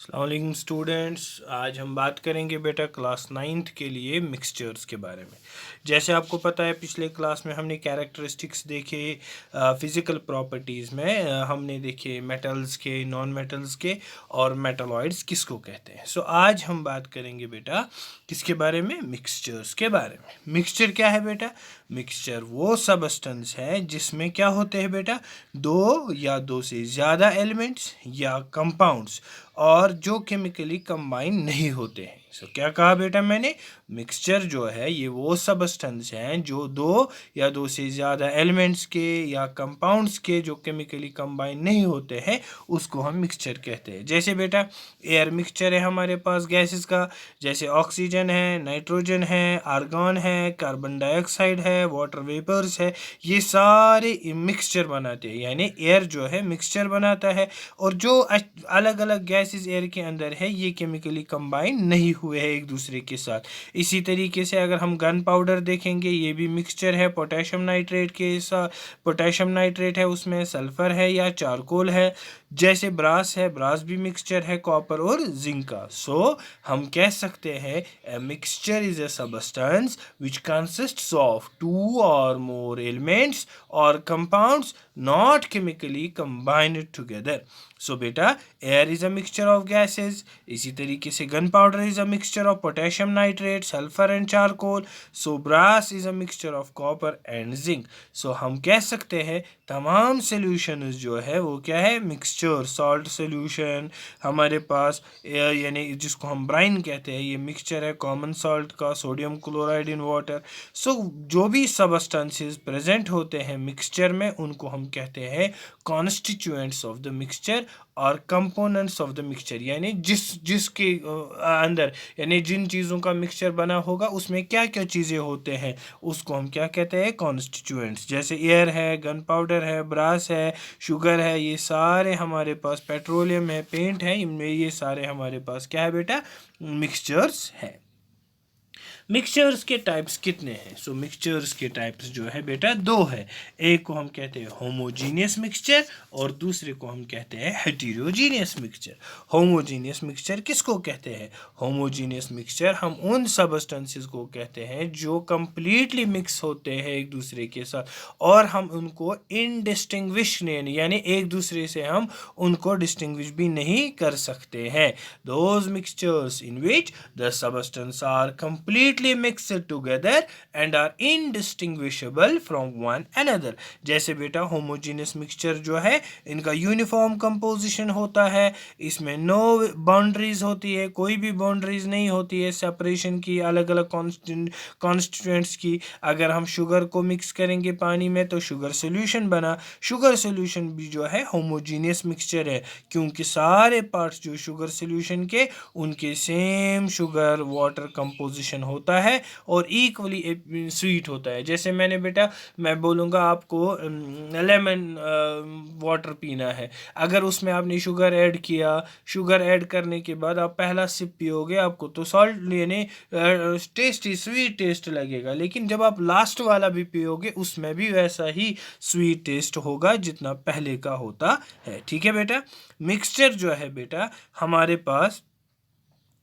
अस्सलाम स्टूडेंट्स, आज हम बात करेंगे बेटा क्लास नाइन्थ के लिए मिक्सचर्स के बारे में। जैसे आपको पता है पिछले क्लास में हमने कैरेक्टरिस्टिक्स देखे, फिज़िकल प्रॉपर्टीज़ में हमने देखे मेटल्स के, नॉन मेटल्स के और मेटलॉइड्स किसको कहते हैं। सो आज हम बात करेंगे बेटा किसके बारे में, मिक्सचर्स के बारे में। मिक्सचर क्या है बेटा? मिक्सचर वो सबस्टेंस है जिसमें क्या होते हैं बेटा, दो या दो से ज़्यादा एलिमेंट्स या कंपाउंड्स और जो केमिकली कंबाइन नहीं होते हैं। सो क्या कहा बेटा मैंने, मिक्सचर जो है ये वो सबस्टेंस हैं जो दो या दो से ज़्यादा एलिमेंट्स के या कंपाउंड्स के जो केमिकली कंबाइन नहीं होते हैं उसको हम मिक्सचर कहते हैं। जैसे बेटा एयर मिक्सचर है हमारे पास गैसेस का, जैसे ऑक्सीजन है, नाइट्रोजन है, आर्गन है, कार्बन डाइऑक्साइड है, वाटर वेपर्स है, ये सारे मिक्सचर बनाते हैं। यानी एयर जो है मिक्सचर बनाता है और जो अलग अलग गैसेस एयर के अंदर है ये केमिकली कंबाइन नहीं हुए हैं एक दूसरे के साथ। इसी तरीके से अगर हम गन पाउडर देखेंगे ये भी मिक्सचर है पोटेशियम नाइट्रेट के साथ। पोटेशियम नाइट्रेट है, उसमें सल्फर है या चारकोल है। जैसे ब्रास है, ब्रास भी मिक्सचर है कॉपर और जिंक का। सो हम कह सकते हैं a mixture is a substance which consists of two or more elements or compounds not chemically combined together. So बेटा air is a mixture of gases, इसी तरीके से gun powder is a mixture of potassium nitrate, sulphur and charcoal. So brass is a mixture of copper and zinc. So हम कह सकते हैं तमाम solution जो है वो क्या है, मिक्सचर। सॉल्ट सोल्यूशन हमारे पास यानी जिसको हम ब्राइन कहते हैं ये मिक्सचर है कॉमन सॉल्ट का, सोडियम क्लोराइड इन वाटर। सो जो भी सबस्टेंसेस प्रेजेंट होते हैं मिक्सचर में उनको हम कहते हैं कॉन्स्टिट्यूएंट्स ऑफ द मिक्सचर और कंपोनेंट्स ऑफ द मिक्सचर। यानी जिसके अंदर यानी जिन चीज़ों का मिक्सचर बना होगा उसमें क्या क्या चीज़ें होते हैं उसको हम क्या कहते हैं, कॉन्स्टिट्यूएंट्स। जैसे एयर है, गन पाउडर है, ब्रास है, शुगर है, ये सारे हमारे पास, पेट्रोलियम है, पेंट है, इनमें ये सारे हमारे पास क्या है बेटा, मिक्सचर्स है। मिक्सचर्स के टाइप्स कितने हैं? सो मिक्सचर्स के टाइप्स जो है बेटा दो है। एक को हम कहते हैं होमोजीनियस मिक्सचर और दूसरे को हम कहते हैं हेटेरोजीनियस मिक्सचर। होमोजीनियस मिक्सचर किसको कहते हैं? होमोजीनियस मिक्सचर हम उन सबस्टेंसेस को कहते हैं जो कंप्लीटली मिक्स होते हैं एक दूसरे के साथ और हम उनको इनडिस्टिंग्विश यानी एक दूसरे से हम उनको डिस्टिंग्विश भी नहीं कर सकते हैं। Those mixtures in which the substance are completely mixed together and are indistinguishable from one another। जैसे बेटा होमोजीनियस मिक्सचर जो है इनका यूनिफॉर्म कंपोजिशन होता है, इसमें नो बाउंड्रीज होती है, कोई भी बाउंड्रीज नहीं होती है सेपरेशन की अलग अलग कॉन्स्टिट्यूएंट्स की। अगर हम शुगर को मिक्स करेंगे पानी में तो शुगर सोल्यूशन बना। शुगर सोल्यूशन भी जो है होमोजीनियस मिक्सचर है क्योंकि सारे पार्ट्स जो शुगर सोल्यूशन के उनके सेम शुगर वाटर कंपोजिशन होता है और इक्वली स्वीट होता है। जैसे मैं बोलूँगा आपको लेमन वाटर पीना है, अगर उसमें आपने शुगर ऐड किया, शुगर ऐड करने के बाद आप पहला सिप पियोगे आपको तो सॉल्ट यानी टेस्टी स्वीट टेस्ट लगेगा, लेकिन जब आप लास्ट वाला भी पियोगे उसमें भी वैसा ही स्वीट टेस्ट होगा जितना पहले का होता है। ठीक है बेटा, मिक्सचर जो है बेटा हमारे पास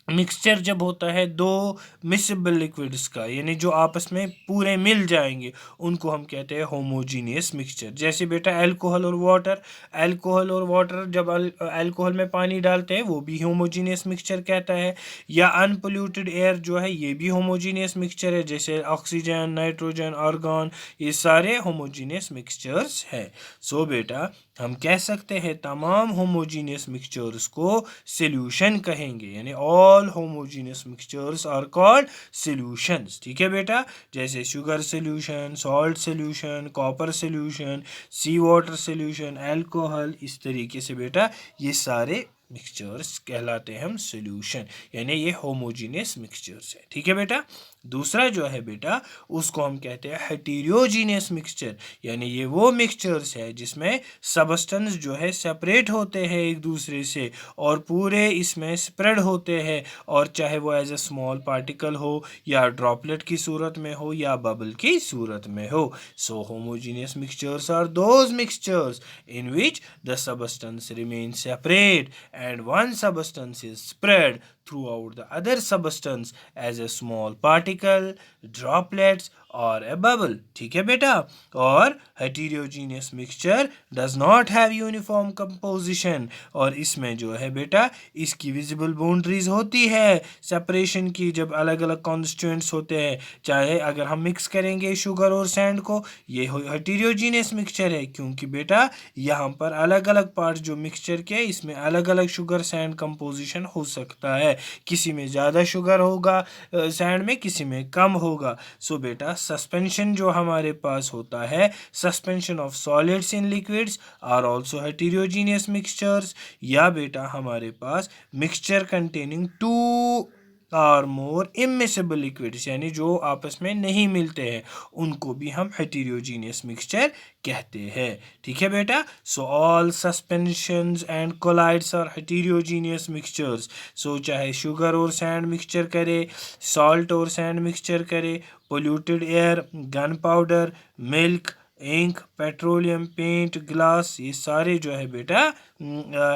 मिक्सचर जब होता है दो मिक्सेबल लिक्विड्स का यानी जो आपस में पूरे मिल जाएंगे उनको हम कहते हैं होमोजीनियस मिक्सचर। जैसे बेटा अल्कोहल और वाटर जब अल्कोहल में पानी डालते हैं वो भी होमोजीनियस मिक्सचर कहता है। या अनपोल्यूटेड एयर जो है ये भी होमोजीनियस मिक्सचर है, जैसे ऑक्सीजन, नाइट्रोजन, आर्गन, ये सारे होमोजीनियस मिक्सचर्स है। सो बेटा हम कह सकते हैं तमाम होमोजीनियस मिक्सचर्स को सॉल्यूशन कहेंगे, यानी all homogeneous mixtures are called solutions. ठीक है बेटा, जैसे sugar solution, salt solution, copper solution, sea water solution, alcohol, इस तरीके से बेटा ये सारे मिक्सचर्स कहलाते हैं हम सॉल्यूशन, यानी ये होमोजीनियस मिक्सचर्स है। ठीक है बेटा, दूसरा जो है बेटा उसको हम कहते हैं हेटेरोजीनियस मिक्सचर, यानी ये वो मिक्सचर्स है जिसमें सबस्टेंस जो है सेपरेट होते हैं एक दूसरे से और पूरे इसमें स्प्रेड होते हैं, और चाहे वो एज ए स्मॉल पार्टिकल हो या ड्रॉपलेट की सूरत में हो या बबल की सूरत में हो। So homogeneous mixtures are those mixtures in which the substance remain separate and one substance is spread throughout the other substance as a small particle, droplets or a bubble। ठीक है बेटा। और heterogeneous mixture does not have uniform composition, और इसमें जो है बेटा इसकी visible boundaries होती है separation की, जब अलग अलग constituents होते हैं। चाहे अगर हम मिक्स करेंगे शुगर और सैंड को, ये heterogeneous mixture है, क्योंकि बेटा यहाँ पर अलग अलग पार्ट्स जो मिक्सचर के इसमें अलग अलग शुगर सैंड कंपोजिशन हो सकता है, किसी में ज़्यादा शुगर होगा सैंड में, किसी में कम होगा। सो बेटा सस्पेंशन जो हमारे पास होता है, suspension of solids in liquids are also heterogeneous mixtures, या बेटा हमारे पास mixture containing two or more immiscible liquids, यानी जो आपस में नहीं मिलते हैं, उनको भी हम हेटेरोजीनियस मिक्सचर कहते हैं। ठीक है बेटा। So all suspensions and colloids are heterogeneous mixtures. So चाहे शुगर और सैंड मिक्सचर करे, सॉल्ट और सैंड मिक्सचर करे, polluted air, gun powder, milk, ink, petroleum, paint, glass, ये सारे जो है बेटा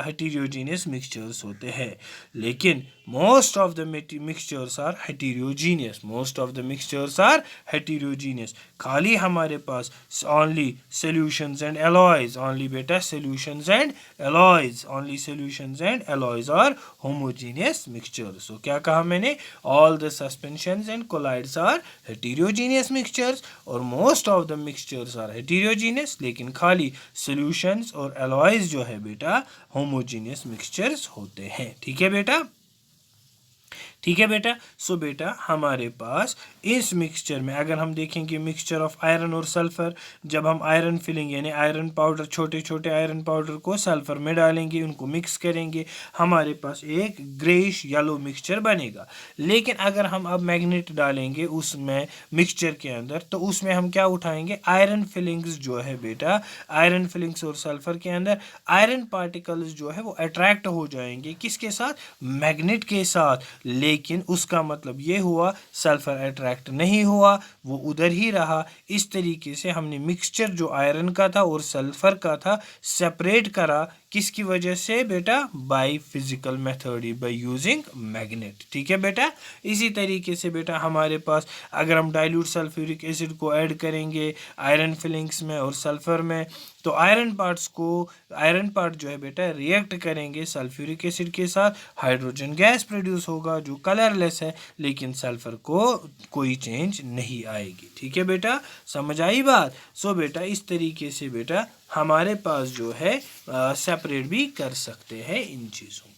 हेटेरोजीनियस मिक्सचर्स होते हैं। लेकिन most of the mixtures are heterogeneous, most of the mixtures are heterogeneous। खाली हमारे पास only solutions and alloys, only बेटा solutions and alloys, only solutions and alloys are homogeneous mixtures। so क्या कहा मैंने, all the suspensions and colloids are heterogeneous mixtures, और most of the mixtures are heterogeneous, लेकिन खाली solutions और alloys जो है बेटा homogeneous mixtures होते हैं। ठीक है बेटा। ठीक है बेटा। सो बेटा हमारे पास इस मिक्सचर में अगर हम देखेंगे मिक्सचर ऑफ आयरन और सल्फर, जब हम आयरन फिलिंग यानी आयरन पाउडर, छोटे छोटे आयरन पाउडर को सल्फर में डालेंगे, उनको मिक्स करेंगे, हमारे पास एक ग्रेइश येलो मिक्सचर बनेगा। लेकिन अगर हम अब मैग्नेट डालेंगे उसमें मिक्सचर के अंदर, तो उसमें हम क्या उठाएंगे, आयरन फिलिंग्स जो है बेटा, आयरन फिलिंग्स और सल्फर के अंदर आयरन पार्टिकल्स जो है वो अट्रैक्ट हो जाएंगे, किसके साथ, मैग्नेट के साथ। लेकिन उसका मतलब ये हुआ सल्फर अट्रैक्ट नहीं हुआ, वो उधर ही रहा। इस तरीके से हमने मिक्सचर जो आयरन का था और सल्फर का था सेपरेट करा, किसकी वजह से बेटा, by physical method, by using magnet. ठीक है बेटा। इसी तरीके से बेटा हमारे पास अगर हम डाइल्यूट सल्फ्यूरिक एसिड को ऐड करेंगे आयरन फिलिंग्स में और सल्फर में, तो आयरन पार्ट जो है बेटा रिएक्ट करेंगे सल्फ्यूरिक एसिड के साथ, हाइड्रोजन गैस प्रोड्यूस होगा जो कलरलेस है, लेकिन सल्फर को कोई चेंज नहीं आएगी। ठीक है बेटा, समझ आई बात। सो बेटा इस तरीके से बेटा हमारे पास जो है सेपरेट भी कर सकते हैं इन चीज़ों को।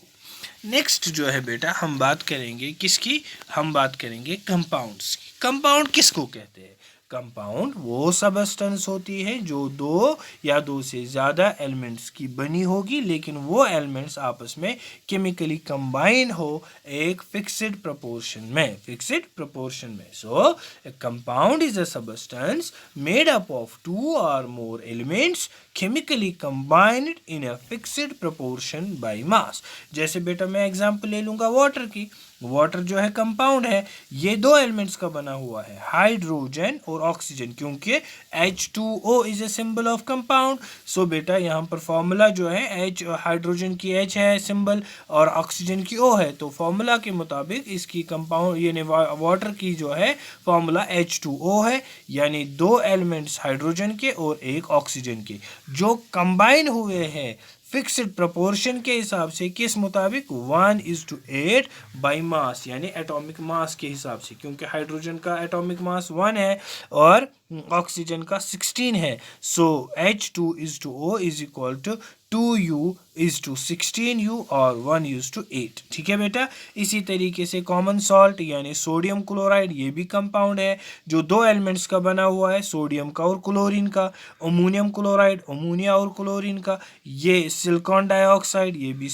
नेक्स्ट जो है बेटा हम बात करेंगे किसकी, हम बात करेंगे कंपाउंड्स की। कंपाउंड किसको कहते हैं, कंपाउंड वो सबस्टेंस होती है जो दो या दो से ज़्यादा एलिमेंट्स की बनी होगी, लेकिन वो एलिमेंट्स आपस में केमिकली कंबाइन हो एक फिक्स्ड प्रोपोर्शन में, फिक्स्ड प्रोपोर्शन में। So a compound is a substance made up of two or more elements chemically combined in a fixed proportion by mass. जैसे बेटा मैं एग्जांपल ले लूँगा वाटर की। वाटर जो है कंपाउंड है, ये दो एलिमेंट्स का बना हुआ है, हाइड्रोजन और ऑक्सीजन, क्योंकि H2O is a symbol of compound. So बेटा यहाँ पर फॉर्मूला जो है H, हाइड्रोजन की H है सिंबल और ऑक्सीजन की O है, तो फॉर्मूला के मुताबिक इसकी कंपाउंड यानी वाटर की जो है फॉर्मूला H2O है, यानी दो एलिमेंट्स हाइड्रोजन के और एक ऑक्सीजन के जो कंबाइन हुए हैं फिक्स्ड प्रोपोर्शन के हिसाब से, किस मुताबिक, 1:8 बाई मास, यानी एटॉमिक मास के हिसाब से, क्योंकि हाइड्रोजन का एटॉमिक मास 1 है और ऑक्सीजन का 16 है। सो H2:O is equal to 2U:16U और 1:8। ठीक है बेटा। इसी तरीके से कॉमन सॉल्ट यानी सोडियम क्लोराइड, ये भी कंपाउंड है जो दो एलिमेंट्स का बना हुआ है, सोडियम का और क्लोरीन का। अमोनियम क्लोराइड, अमोनिया और क्लोरीन का। ये सिलिकॉन डाइऑक्साइड, ये भी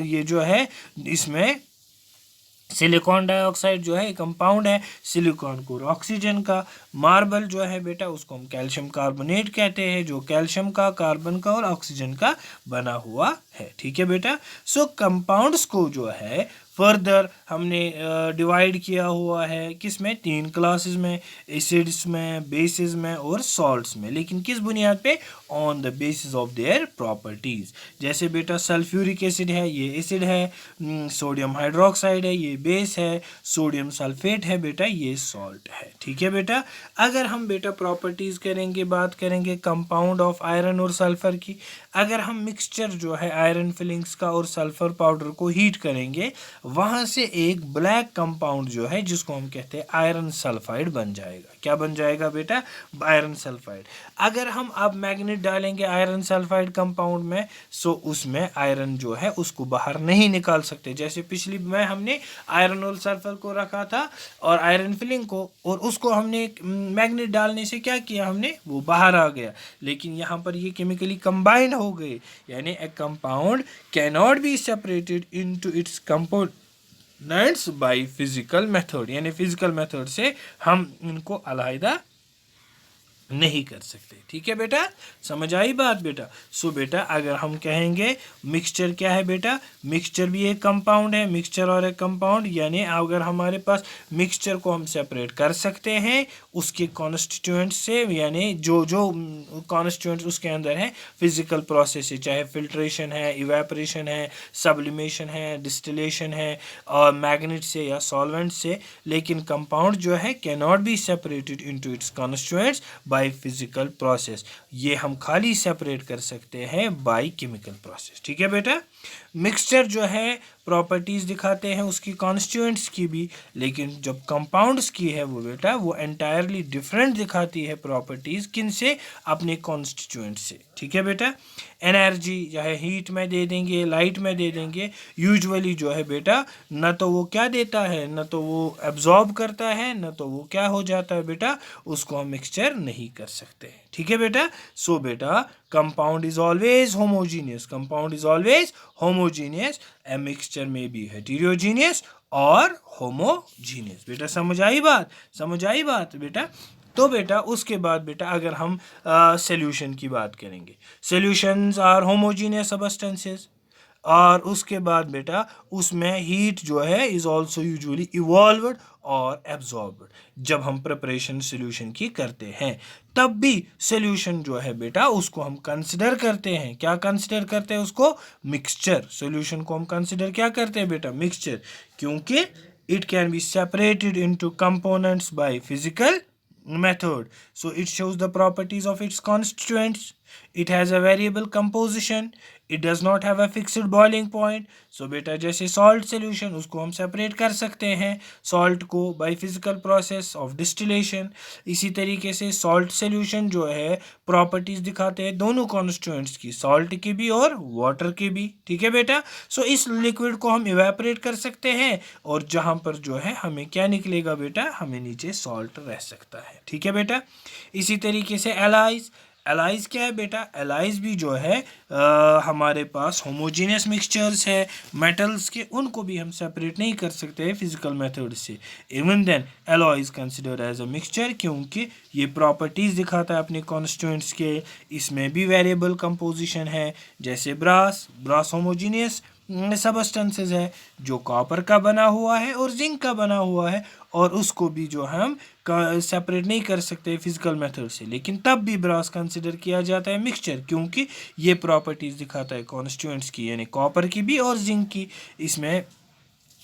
ये जो है इसमें सिलिकॉन डाइऑक्साइड जो है कंपाउंड है सिलिकॉन को ऑक्सीजन का। मार्बल जो है बेटा उसको हम कैल्शियम कार्बोनेट कहते हैं, जो कैल्शियम का, कार्बन का और ऑक्सीजन का बना हुआ है। ठीक है बेटा। सो कंपाउंड्स को जो है फर्दर हमने डिवाइड किया हुआ है किस में, 3 क्लासेस में, एसिड्स में, बेसिस में और सॉल्ट्स में। लेकिन किस बुनियाद पे, on the basis of their properties. जैसे बेटा सल्फ्यूरिक एसिड है, ये एसिड है, सोडियम हाइड्रोक्साइड है, ये बेस है, सोडियम सल्फेट है बेटा, ये सॉल्ट है। ठीक है बेटा। अगर हम बेटा प्रॉपर्टीज करेंगे, बात करेंगे कंपाउंड ऑफ आयरन और सल्फर की। अगर हम मिक्सचर जो है आयरन फिलिंग्स का और सल्फर पाउडर को हीट करेंगे, वहां से एक ब्लैक कंपाउंड जो है जिसको हम कहते हैं आयरन सल्फाइड बन जाएगा। क्या बन जाएगा बेटा, आयरन सल्फाइड। अगर हम अब मैग्नेट डालेंगे आयरन सल्फाइड कंपाउंड में, सो उसमें आयरन जो है उसको बाहर नहीं निकाल सकते। जैसे पिछली में हमने आयरन और सल्फर को रखा था और आयरन फिलिंग को, और उसको हमने मैग्नेट डालने से क्या किया हमने, वो बाहर आ गया। लेकिन यहाँ पर ये केमिकली कंबाइंड हो गए, यानी ए compound can not be separated into its components by physical method, यानी फिजिकल मेथड से हम इनको अलहदा नहीं कर सकते। ठीक है बेटा, समझ आई बात बेटा। सो बेटा अगर हम कहेंगे मिक्सचर क्या है बेटा, मिक्सचर भी एक कंपाउंड है, मिक्सचर और एक कंपाउंड, यानी अगर हमारे पास मिक्सचर को हम सेपरेट कर सकते हैं उसके कॉन्स्टिट्यूएंट्स से, यानी जो जो कॉन्स्टिट्यूएंट्स उसके अंदर है फिजिकल प्रोसेस से, चाहे फिल्ट्रेशन है, इवेपोरेशन है, सब्लिमेशन है, डिस्टिलेशन है और मैग्नेट से या सॉल्वेंट से। लेकिन कंपाउंड जो है can not be separated into its constituents by physical process, ये हम खाली सेपरेट कर सकते हैं बाय केमिकल प्रोसेस। ठीक है बेटा। मिक्सचर जो है प्रॉपर्टीज दिखाते हैं उसकी कॉन्स्टिट्यूएंट्स की भी, लेकिन जब कंपाउंड्स की है वो बेटा वो एंटायरली डिफरेंट दिखाती है प्रॉपर्टीज, किन से, अपने कॉन्स्टिट्यूएंट से। ठीक है बेटा। एनर्जी चाहे हीट में दे देंगे, लाइट में दे देंगे, यूजुअली जो है बेटा न तो वो क्या देता है, न तो वो एब्जॉर्ब करता है, न तो वो क्या हो जाता है बेटा, उसको हम मिक्सचर नहीं कर सकते। ठीक है बेटा। सो बेटा compound is always homogeneous, compound is always homogeneous, a mixture में बी हेटेरोजीनियस और होमोजीनियस। बेटा समझ आई बात, समझ आई बात बेटा। तो बेटा उसके बाद बेटा अगर हम सॉल्यूशन की बात करेंगे, सॉल्यूशंस आर होमोजीनियस सब्सटेंसेस, और उसके बाद बेटा उसमें हीट जो है इज आल्सो यूजुअली इवॉल्व्ड और एब्जॉर्ब्ड। जब हम प्रिपरेशन सॉल्यूशन की करते हैं तब भी सॉल्यूशन जो है बेटा उसको हम कंसिडर करते हैं, क्या कंसिडर करते हैं उसको, मिक्सचर। सॉल्यूशन को हम कंसिडर क्या करते हैं बेटा, मिक्सचर, क्योंकि it can be separated into components by physical method. So it shows the properties of its constituents. It has a variable composition. It does not have a fixed boiling point. So बेटा जैसे salt solution उसको हम separate कर सकते हैं salt को by physical process of distillation. इसी तरीके से salt solution जो है properties दिखाते हैं दोनों constituents की, salt की भी और water की भी। ठीक है बेटा। सो इस liquid को हम evaporate कर सकते हैं और जहाँ पर जो है हमें क्या निकलेगा बेटा, हमें नीचे salt रह सकता है। ठीक है बेटा। इसी तरीके से एलाइज, एलाइज क्या है बेटा, एलाइज भी जो है हमारे पास होमोजीनियस मिक्सचर्स है मेटल्स के, उनको भी हम सेपरेट नहीं कर सकते हैं फिजिकल मेथड से। Even then alloy is considered as a mixture, क्योंकि ये प्रॉपर्टीज दिखाता है अपने कॉन्स्टिट्यूएंट्स के, इसमें भी वेरिएबल कंपोजिशन है। जैसे ब्रास, ब्रास होमोजीनियस सबस्टेंसेस है जो कॉपर का बना हुआ है और जिंक का बना हुआ है, और उसको भी जो हम सेपरेट नहीं कर सकते फिजिकल मेथड से, लेकिन तब भी ब्रास कंसिडर किया जाता है मिक्सचर, क्योंकि ये प्रॉपर्टीज दिखाता है कॉन्स्टिट्यूएंट्स की, यानी कॉपर की भी और जिंक की। इसमें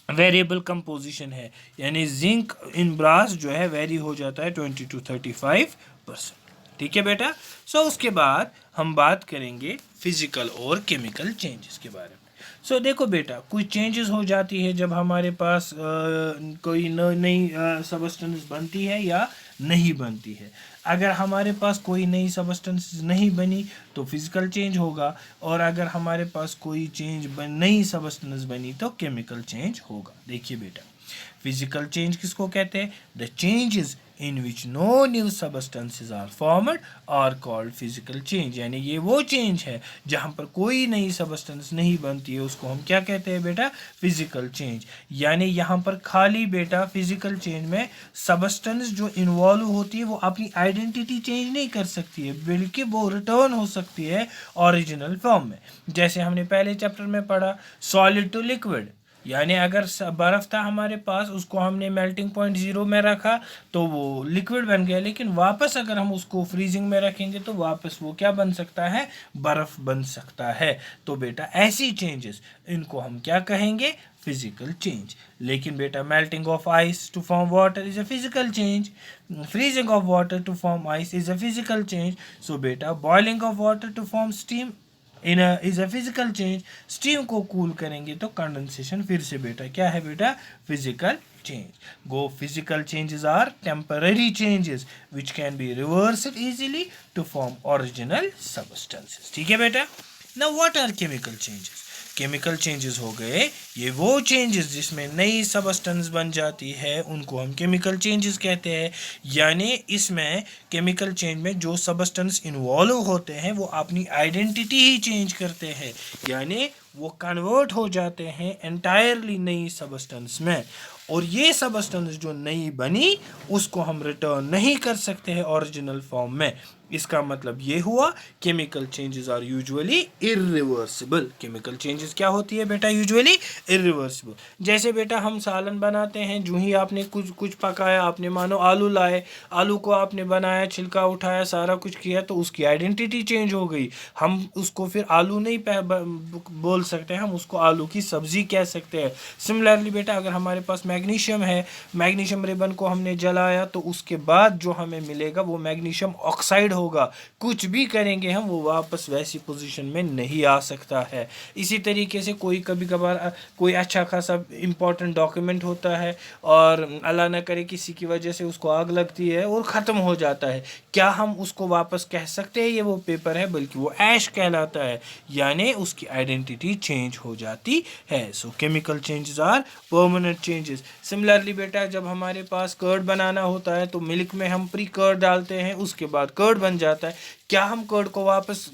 वेरिएबल कंपोजिशन है, यानी जिंक इन ब्रास जो है वेरी हो जाता है 20 to 35%। ठीक है बेटा। सो उसके बाद हम बात करेंगे फिजिकल और केमिकल चेंजेस के बारे में। सो देखो बेटा कोई चेंजेस हो जाती है जब हमारे पास कोई नई सबस्टेंस बनती है या नहीं बनती है। अगर हमारे पास कोई नई सबस्टेंस नहीं बनी तो फिजिकल चेंज होगा, और अगर हमारे पास कोई नई सबस्टेंस बनी तो केमिकल चेंज होगा। देखिए बेटा फिजिकल चेंज किसको कहते हैं? The changes in which no new substances are formed are called physical change. यानी ये वो चेंज है जहाँ पर कोई नई सबस्टेंस नहीं बनती है, उसको हम क्या कहते हैं बेटा? Physical change. यानी यहाँ पर खाली बेटा फिजिकल चेंज में सबस्टेंस जो इन्वॉल्व होती है वो अपनी आइडेंटिटी चेंज नहीं कर सकती है, बल्कि वो रिटर्न हो सकती है ओरिजिनल फॉर्म में। जैसे हमने पहले चैप्टर में पढ़ा सॉलिड टू लिक्विड, यानी अगर बर्फ़ था हमारे पास, उसको हमने मेल्टिंग पॉइंट 0 में रखा तो वो लिक्विड बन गया, लेकिन वापस अगर हम उसको फ्रीजिंग में रखेंगे तो वापस वो क्या बन सकता है? बर्फ़ बन सकता है। तो बेटा ऐसी चेंजेस, इनको हम क्या कहेंगे? Physical change. लेकिन बेटा melting of ice to form water is a physical change, freezing of water to form ice is a physical change. So बेटा boiling of water to form steam is a physical change. Steam को cool करेंगे तो condensation फिर से बेटा क्या है बेटा? Physical change. Go physical changes are temporary changes which can be reversed easily to form original substances. ठीक है बेटा? Now what are chemical changes? Chemical changes हो गए ये वो चेंजेस जिसमें नई सबस्टेंस बन जाती है, उनको हम केमिकल चेंजेस कहते हैं। यानी इसमें केमिकल चेंज में जो सबस्टेंस इन्वॉल्व होते हैं वो अपनी आइडेंटिटी ही चेंज करते हैं, यानी वो कन्वर्ट हो जाते हैं एंटायरली नई सबस्टेंस में। और ये सबस्टेंस जो नई बनी उसको हम रिटर्न नहीं कर सकते हैं ओरिजिनल फॉर्म में। इसका मतलब ये हुआ chemical changes are usually irreversible. Chemical changes क्या होती है बेटा? Usually irreversible. जैसे बेटा हम सालन बनाते हैं, जो ही आपने कुछ पकाया, आपने मानो आलू लाए, आलू को आपने बनाया, छिलका उठाया, सारा कुछ किया, तो उसकी आइडेंटिटी चेंज हो गई। हम उसको फिर आलू नहीं बोल सकते, हम उसको आलू की सब्जी कह सकते हैं। सिमिलरली बेटा अगर हमारे पास मैग्नीशियम है, मैग्नीशियम रिबन को हमने जलाया तो उसके बाद जो हमें मिलेगा वो मैग्नीशियम ऑक्साइड होगा। कुछ भी करेंगे हम वो वापस वैसी पोजीशन में नहीं आ सकता है। इसी तरीके से कोई कभी कभार कोई अच्छा खासा इम्पोर्टेंट डॉक्यूमेंट होता है और अल्लाह न करे किसी की वजह से उसको आग लगती है और ख़त्म हो जाता है, क्या हम उसको वापस कह सकते हैं ये वो पेपर है? बल्कि वो ऐश कहलाता है, यानी उसकी आइडेंटिटी चेंज हो जाती है। So chemical changes are permanent changes. Similarly बेटा जब हमारे पास कर्ड बनाना होता है तो मिल्क में हम प्री कर्ड डालते हैं, उसके बाद कर्ड बन जाता है। क्या हम कर्ड को वापस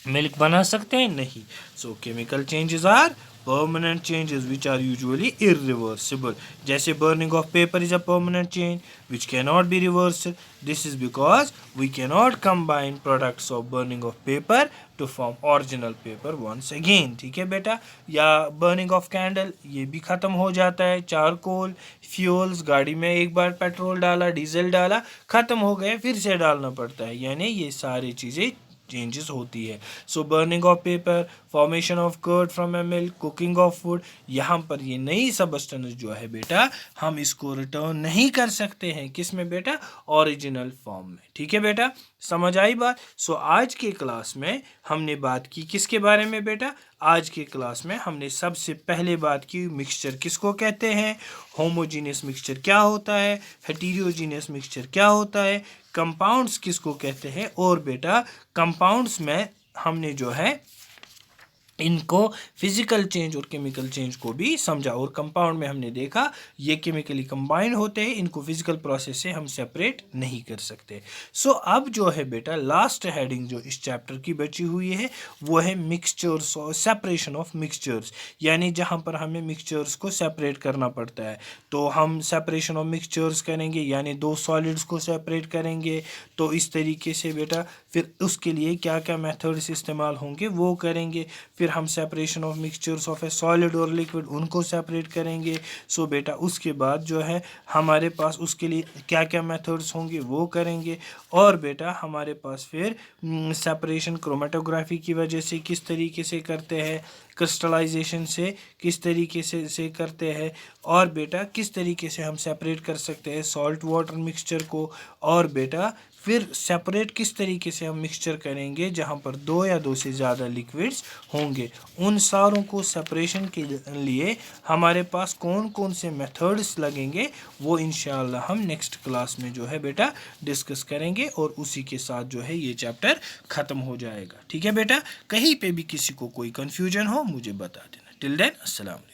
मिल्क बना सकते हैं? नहीं। So chemical changes are permanent changes which are usually irreversible. जैसे burning of paper is a permanent change which cannot be reversed. This is because we cannot combine products of burning of paper to form original paper once again. ठीक है बेटा? या burning of candle ये भी ख़त्म हो जाता है। चारकोल, फ्यूल्स, गाड़ी में एक बार पेट्रोल डाला, डीजल डाला, ख़त्म हो गए, फिर से डालना पड़ता है, यानी ये सारी चीज़ें चेंजेस होती है। So burning of paper, formation of curd from a milk, cooking of food, यहाँ पर ये नई सबस्टेंस जो है बेटा हम इसको रिटर्न नहीं कर सकते हैं, किस में बेटा? ओरिजिनल फॉर्म में। ठीक है बेटा, समझ आई बात? सो आज के क्लास में हमने बात की किसके बारे में बेटा? आज के क्लास में हमने सबसे पहले बात की मिक्सचर किसको कहते हैं, होमोजीनियस मिक्सचर क्या होता है, हेटेरोजीनियस मिक्सचर क्या होता है, कंपाउंड्स किसको कहते हैं, और बेटा कंपाउंड्स में हमने जो है इनको फिजिकल चेंज और केमिकल चेंज को भी समझा। और कंपाउंड में हमने देखा ये केमिकली कंबाइन होते हैं, इनको फिजिकल प्रोसेस से हम सेपरेट नहीं कर सकते। सो अब जो है बेटा लास्ट हेडिंग जो इस चैप्टर की बची हुई है वो है मिक्सचर्स और सेपरेशन ऑफ मिक्सचर्स, यानी जहाँ पर हमें मिक्सचर्स को सेपरेट करना पड़ता है। तो हम सेपरेशन ऑफ मिक्सचर्स करेंगे, यानी दो सॉलिड्स को सेपरेट करेंगे। तो इस तरीके से बेटा फिर उसके लिए क्या क्या मेथड्स इस्तेमाल होंगे वो करेंगे। फिर हम separation of mixtures of A solid और लिक्विड उनको सेपरेट करेंगे। सो बेटा उसके बाद जो है हमारे पास उसके लिए क्या क्या मेथड्स होंगे वो करेंगे। और बेटा हमारे पास फिर सेपरेशन क्रोमेटोग्राफी की वजह से किस तरीके से करते हैं, क्रिस्टलाइजेशन से किस तरीके से करते हैं, और बेटा किस तरीके से हम सेपरेट कर सकते हैं सॉल्ट वाटर मिक्सचर को। और बेटा फिर सेपरेट किस तरीके से हम मिक्सचर करेंगे जहाँ पर दो या दो से ज़्यादा लिक्विड्स होंगे। उन सारों को सेपरेशन के लिए हमारे पास कौन कौन से मेथड्स लगेंगे वो इंशाल्लाह हम नेक्स्ट क्लास में जो है बेटा डिस्कस करेंगे, और उसी के साथ जो है ये चैप्टर ख़त्म हो जाएगा। ठीक है बेटा, कहीं पे भी किसी को कोई कन्फ्यूजन हो मुझे बता देना। टिल देन अस्सलाम।